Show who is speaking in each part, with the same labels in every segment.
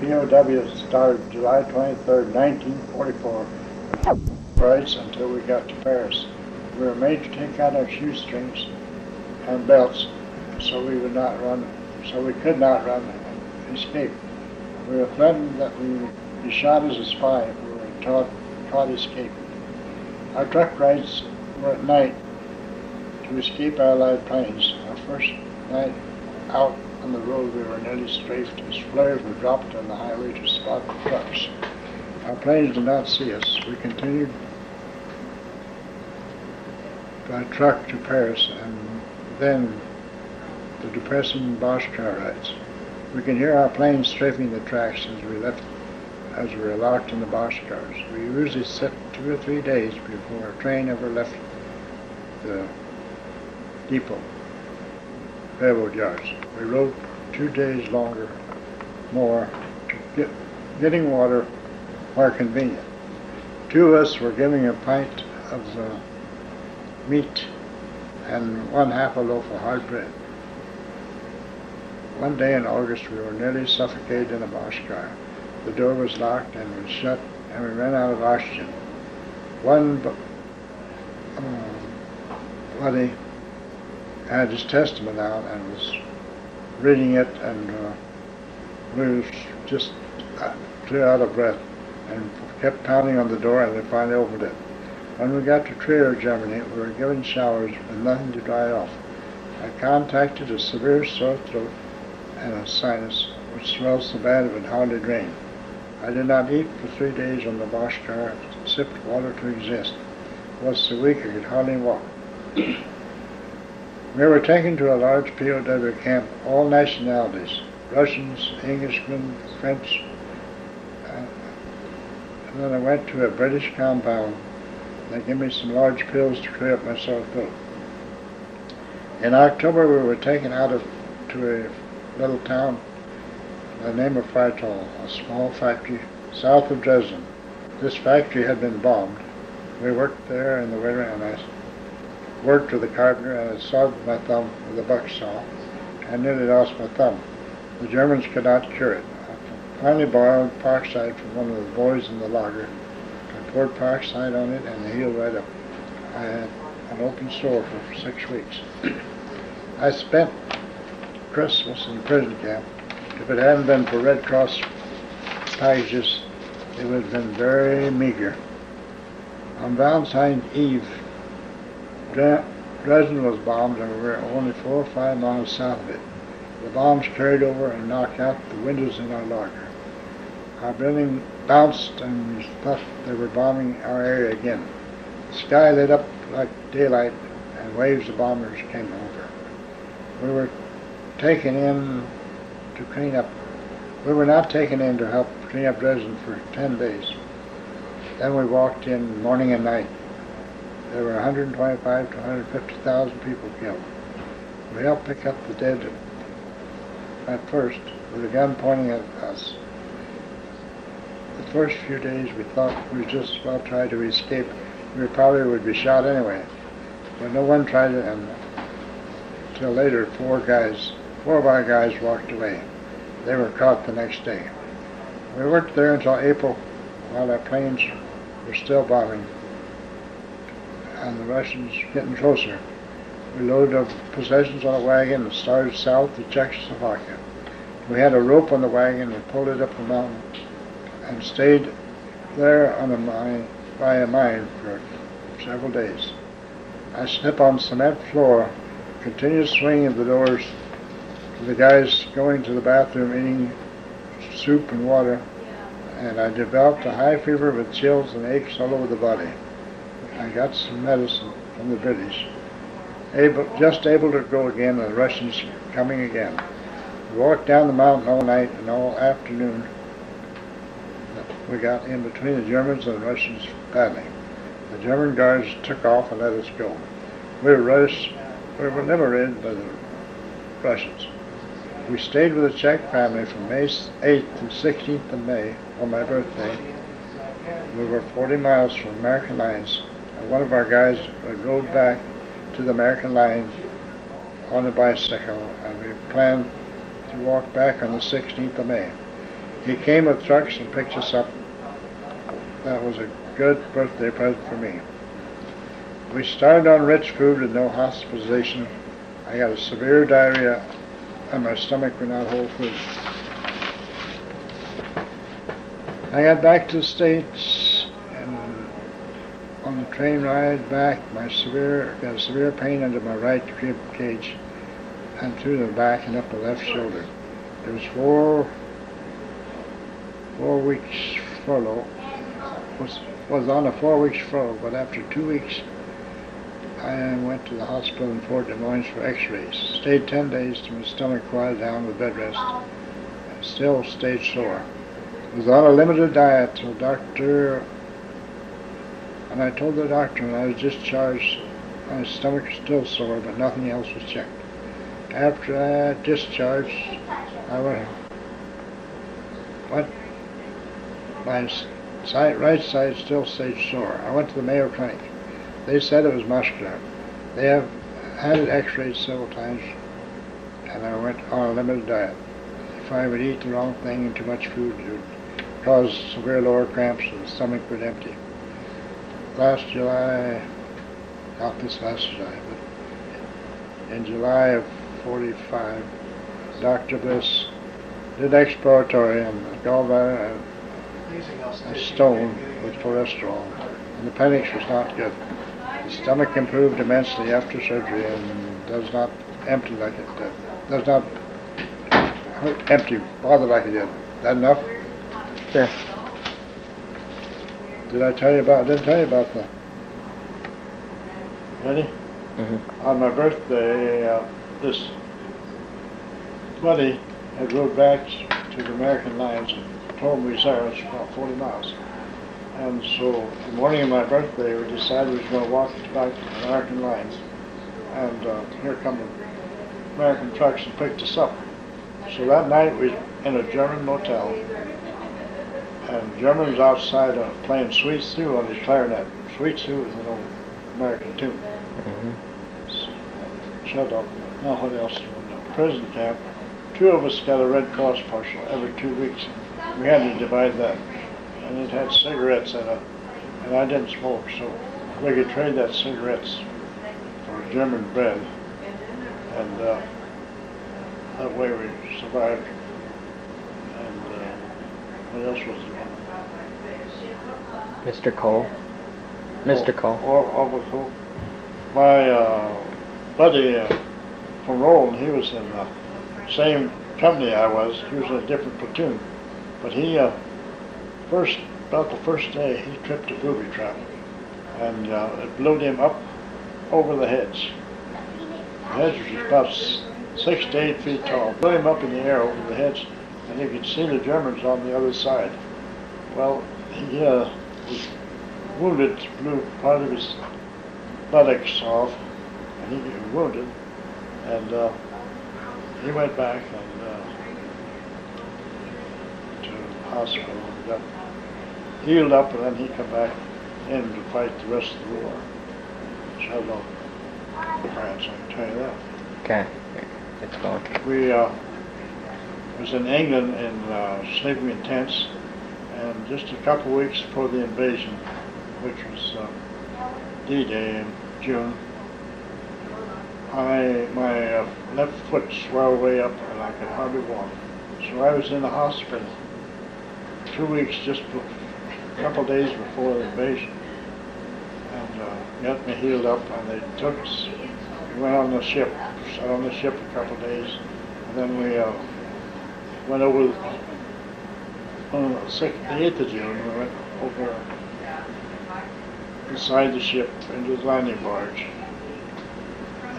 Speaker 1: POW started July 23rd, 1944, rights until we got to Paris. We were made to take out our shoestrings and belts so we would not run, so we could not run and escape. We were threatened that we would be shot as a spy if we were caught escaping. Our truck rides were at night to escape Allied planes. Our first night out on the road, we were nearly strafed as flares were dropped on the highway to spot the trucks. Our planes did not see us. We continued by truck to Paris and then the depressing boxcar rides. We can hear our planes strafing the tracks as we were locked in the boxcars. We usually sit 2 or 3 days before a train ever left the depot, railroad yards. We rode 2 days more, getting water where convenient. 2 of us were giving a pint of meat and 1/2 a loaf of hard bread. One day in August, we were nearly suffocated in a boxcar. The door was locked and was shut, and we ran out of oxygen. One buddy had his testament out and was reading it, and we was just clear out of breath and kept pounding on the door, and they finally opened it. When we got to Trier, Germany, we were given showers with nothing to dry off. I contracted a severe sore throat and a sinus, which smelled so bad it would hardly drain. I did not eat for 3 days on the boxcar, sipped water to exist. Was so weak I could hardly walk. We were taken to a large POW camp, all nationalities, Russians, Englishmen, French, and then I went to a British compound. They gave me some large pills to clear up my sore throat. In October, we were taken to a little town by the name of Freital, a small factory south of Dresden. This factory had been bombed. We worked there in the winter, and I worked with a carpenter, and I sawed my thumb with a buck saw and nearly lost my thumb. The Germans could not cure it. I finally borrowed peroxide from one of the boys in the lager. I poured peroxide on it, and it healed right up. I had an open sore for 6 weeks. I spent Christmas in the prison camp. If it hadn't been for Red Cross packages, it would have been very meager. On Valentine's Eve, Dresden was bombed, and we were only 4 or 5 miles south of it. The bombs carried over and knocked out the windows in our lager. Our building bounced, and we thought they were bombing our area again. The sky lit up like daylight, and waves of bombers came over. We were taken in to clean up. We were not taken in to help clean up Dresden for 10 days. Then we walked in morning and night. There were 125 to 150,000 people killed. We helped pick up the dead at first with a gun pointing at us. The first few days we thought we just as well try to escape. We probably would be shot anyway. But no one tried it, and until later 4 of our guys walked away. They were caught the next day. We worked there until April while our planes were still bombing and the Russians getting closer. We loaded our possessions on a wagon and started south to Czechoslovakia. We had a rope on the wagon and pulled it up the mountain and stayed there on by a mine for several days. I slept on cement floor, continuous swinging of the doors to the guys going to the bathroom, eating soup and water, and I developed a high fever with chills and aches all over the body. I got some medicine from the British. Just able to go again, and the Russians coming again. We walked down the mountain all night and all afternoon. We got in between the Germans and the Russians badly. The German guards took off and let us go. We were liberated by the Russians. We stayed with the Czech family from May 8th to 16th of May on my birthday. We were 40 miles from American lines, and one of our guys rode back to the American lines on a bicycle, and we planned to walk back on the 16th of May. He came with trucks and picked us up. That was a good birthday present for me. We started on rich food and no hospitalization. I got a severe diarrhea and my stomach would not hold food. I got back to the States, and on the train ride back, got a severe pain under my right rib cage and through the back and up the left shoulder. It was four weeks furlough. Was on a 4 weeks furlough, but after 2 weeks, I went to the hospital in Fort Des Moines for x-rays. Stayed 10 days till my stomach quieted down with bed rest. And still stayed sore. Was on a limited diet till and I told the doctor when I was discharged, my stomach was still sore, but nothing else was checked. After I discharged, my right side still stayed sore. I went to the Mayo Clinic. They said it was muscular. They have had it x-rayed several times, and I went on a limited diet. If I would eat the wrong thing and too much food, it would cause severe lower cramps and the stomach would empty. Last July, not this last July, but in July of 45, Dr. Bliss did exploratory on the gallbladder and a stone with cholesterol, and the appendix was not good. The stomach improved immensely after surgery and does not empty like it did. Does not bother like it did. Is that enough?
Speaker 2: Sure.
Speaker 1: Didn't tell you about the... Ready?
Speaker 2: Mm-hmm.
Speaker 1: On my birthday, this buddy had rode back to the American lines and told me Reserve, it's about 40 miles. And so the morning of my birthday, we decided we were going to walk back to the American lines. And here come the American trucks and picked us up. So that night we were in a German motel. And Germans outside playing Sweet Sue on his clarinet. Sweet Sue is an old American tune.
Speaker 2: Mm-hmm.
Speaker 1: So, shut up. Now what else? In the prison camp, 2 of us got a Red Cross partial every 2 weeks. We had to divide that. And it had cigarettes in it. And I didn't smoke, so we could trade that cigarettes for German bread. And that way we survived. And what else was there?
Speaker 2: Mr. Cole. Mr. Cole.
Speaker 1: Cole. My buddy from Roland, he was in the same company I was. He was in a different platoon. But he, about the first day, he tripped a booby trap. And it blew him up over the hedge. The hedge was about 6 to 8 feet tall. Blew him up in the air over the hedge, and you could see the Germans on the other side. Well, he was wounded, blew part of his buttocks off, and he was wounded, and he went back to the hospital and got healed up, and then he come back in to fight the rest of the war. Shoved off France, I can tell you that.
Speaker 2: Okay, it's going.
Speaker 1: We was in England and sleeping in tents, and just a couple of weeks before the invasion, which was D-Day in June, my left foot swelled way up and I could hardly walk. So I was in the hospital 2 weeks, just a couple of days before the invasion, and got me healed up, and they took us. We went on the ship, sat on the ship a couple of days, and then we went over on the 8th of June. We went over inside the ship into the landing barge,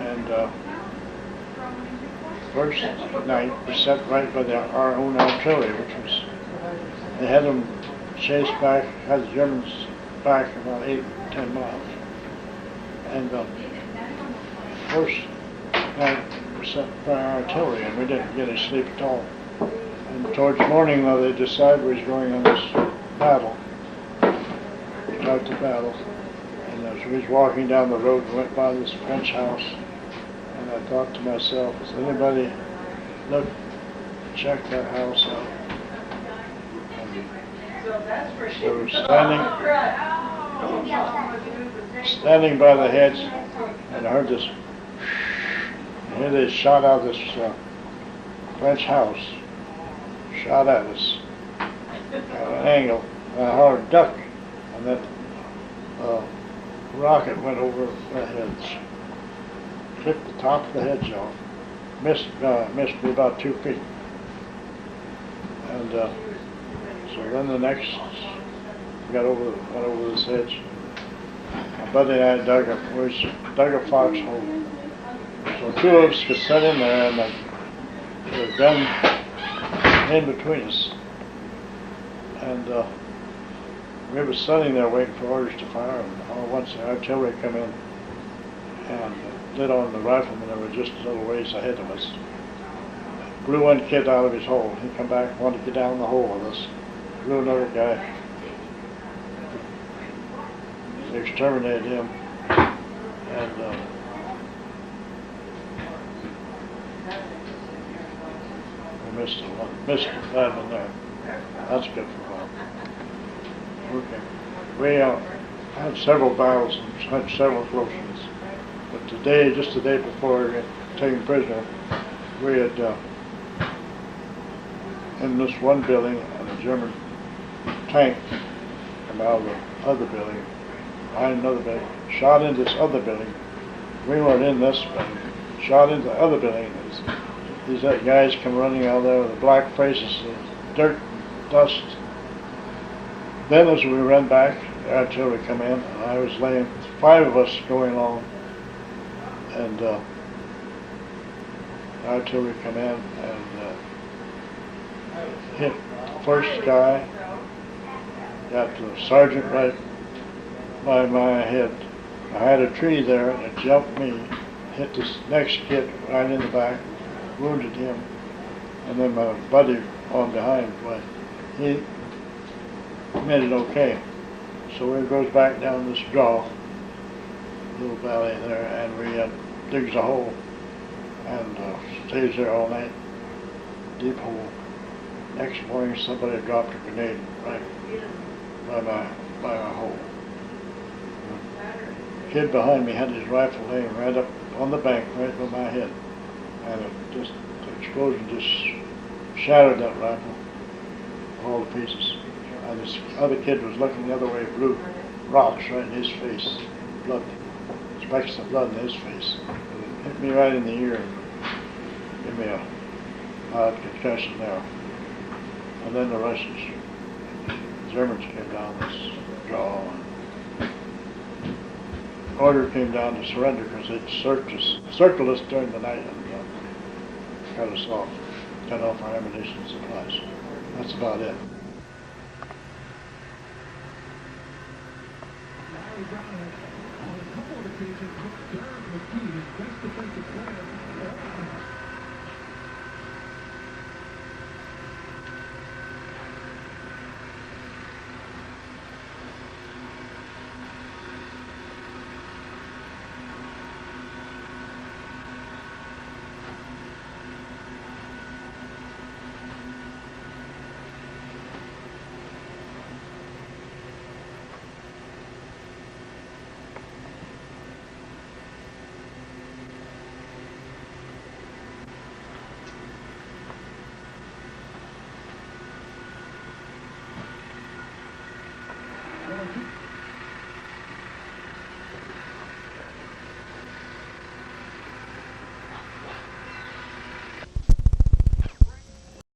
Speaker 1: and first night we sat right by our own artillery, which was, they had them chased back, had the Germans back about 8 or 10 miles. And first night we sat by our artillery, and we didn't get any sleep at all. And towards morning, though, they decided we was going on this battle, out to battle. And as we was walking down the road, we went by this French house, and I thought to myself, does anybody check that house out? We were standing by the hedge, and I heard this. And here they shot out this French house, shot at us at an angle. And I heard a duck, and that rocket went over the hedge, clipped the top of the hedge off, missed me about 2 feet. And so then the next, went over this hedge. My buddy and I dug a foxhole. So 2 of us could sit in there, and the gun in between us. And we were sitting there waiting for orders to fire, and all at once the artillery come in and lit on the riflemen that were just a little ways ahead of us. Blew one kid out of his hole. He come back, wanted to get down the hole with us. Blew another guy. They exterminated him. And we missed a bad one there. That's good for Bob. Okay. We had several battles and had several close-ups. But today, just the day before we got taken prisoner, we had in this one building, and a German tank come out of the other building, behind another building, shot into this other building. We weren't in this building. Shot into the other building. These guys come running out there with the black faces, dirt, dust. Then as we ran back, the artillery come in, and I was laying, 5 of us going along, and the artillery come in and hit the first guy, got the sergeant right by my head. I had a tree there, and it jumped me, hit this next kid right in the back, wounded him, and then my buddy on behind, but he made it okay. So we goes back down this draw, little valley there, and we digs a hole and stays there all night, deep hole. Next morning, somebody dropped a grenade right by my hole. The kid behind me had his rifle laying right up on the bank, right by my head, and the explosion just shattered that rifle, all the pieces. And this other kid was looking the other way, blew rocks right in his face, blood, specks of blood in his face. It hit me right in the ear, and gave me a mild concussion there. And then the Russians, Germans came down this draw, and order came down to surrender because they'd circled us during the night and cut us off, cut off our ammunition supplies. That's about it.